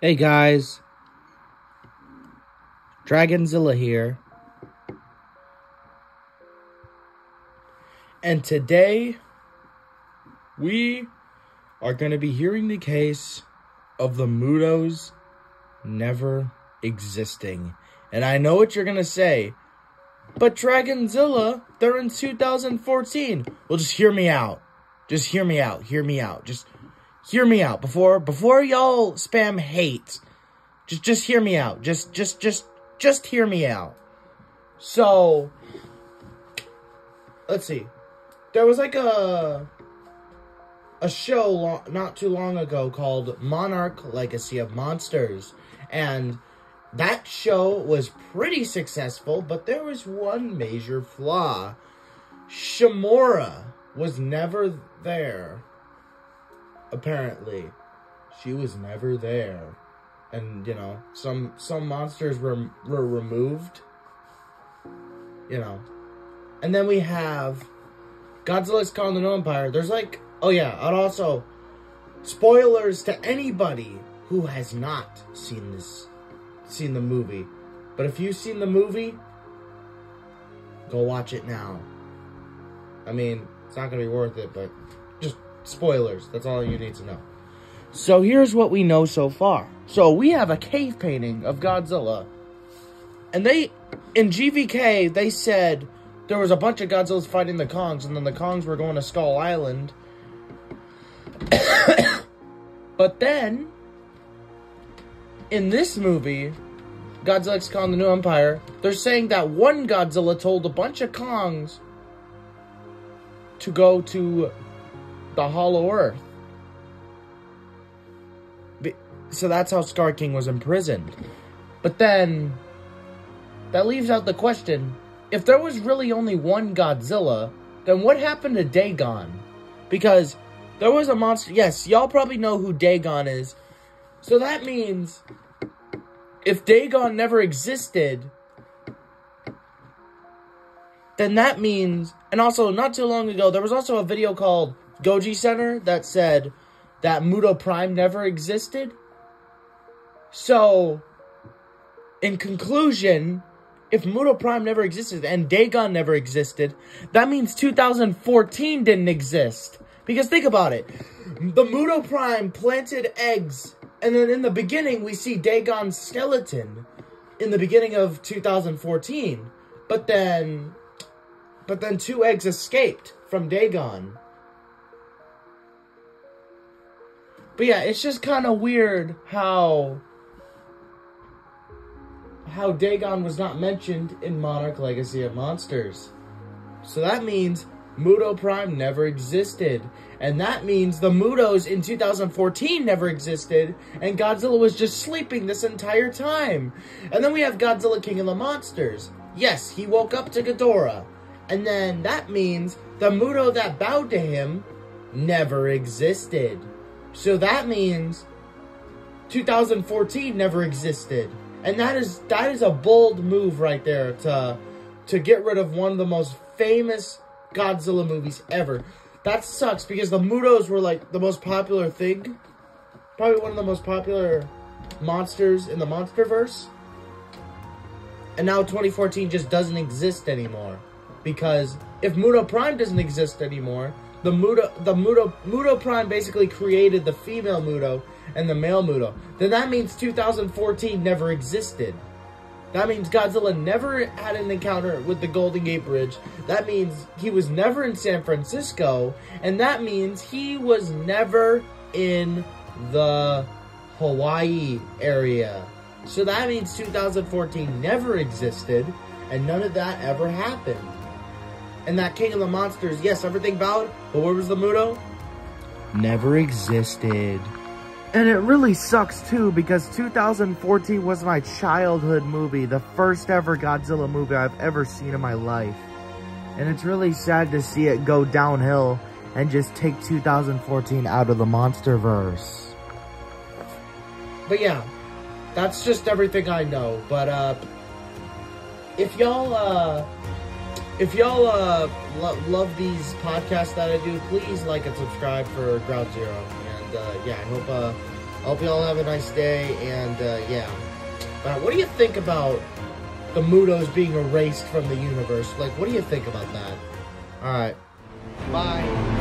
Hey guys, Dragonzilla here, and today we are going to be hearing the case of the Mutos never existing. And I know what you're going to say, but Dragonzilla, they're in 2014. Well, just hear me out. Just hear me out. Hear me out. Just hear me out before y'all spam hate. Just hear me out. Just hear me out. So, let's see. There was like a show not too long ago called Monarch Legacy of Monsters, and that show was pretty successful, but there was one major flaw. Shamora was never there. Apparently, she was never there, and you know, some monsters were removed, you know, and then we have Godzilla's Kong the New Empire. There's like, oh yeah, and also spoilers to anybody who has not seen the movie. But if you've seen the movie, go watch it now. I mean, it's not gonna be worth it, but just spoilers. That's all you need to know. So here's what we know so far. So we have a cave painting of Godzilla. And in GVK, they said there was a bunch of Godzillas fighting the Kongs, and then the Kongs were going to Skull Island. But then, in this movie, Godzilla x Kong the New Empire, they're saying that one Godzilla told a bunch of Kongs to go to the Hollow Earth. So that's how Scar King was imprisoned. But then, that leaves out the question, if there was really only one Godzilla, then what happened to Dagon? Because there was a monster. Yes, y'all probably know who Dagon is. So that means, if Dagon never existed, then that means, and also not too long ago, there was also a video called Goji Center that said that Muto Prime never existed. So, in conclusion, if Muto Prime never existed and Dagon never existed, that means 2014 didn't exist. Because think about it. The Muto Prime planted eggs, and then in the beginning we see Dagon's skeleton in the beginning of 2014. But then 2 eggs escaped from Dagon. But yeah, it's just kind of weird how Dagon was not mentioned in Monarch Legacy of Monsters. So that means Muto Prime never existed. And that means the Mutos in 2014 never existed, and Godzilla was just sleeping this entire time. And then we have Godzilla King of the Monsters. Yes, he woke up to Ghidorah. And then that means the Muto that bowed to him never existed. So that means 2014 never existed. And that is a bold move right there to get rid of one of the most famous Godzilla movies ever. That sucks because the Mutos were like the most popular thing. Probably one of the most popular monsters in the Monsterverse. And now 2014 just doesn't exist anymore. Because if Muto Prime doesn't exist anymore, the Muto Prime basically created the female Muto and the male Muto. Then that means 2014 never existed. That means Godzilla never had an encounter with the Golden Gate Bridge. That means he was never in San Francisco. And that means he was never in the Hawaii area. So that means 2014 never existed. And none of that ever happened. And that King of the Monsters, yes, everything bowed. But where was the Muto? Never existed. And it really sucks, too, because 2014 was my childhood movie, the first ever Godzilla movie I've ever seen in my life. And it's really sad to see it go downhill and just take 2014 out of the Monsterverse. But yeah, that's just everything I know. But, if y'all love these podcasts that I do, please like and subscribe for Ground Zero. And, yeah, I I hope y'all have a nice day, and yeah. But what do you think about the Mutos being erased from the universe? Like, what do you think about that? Alright. Bye.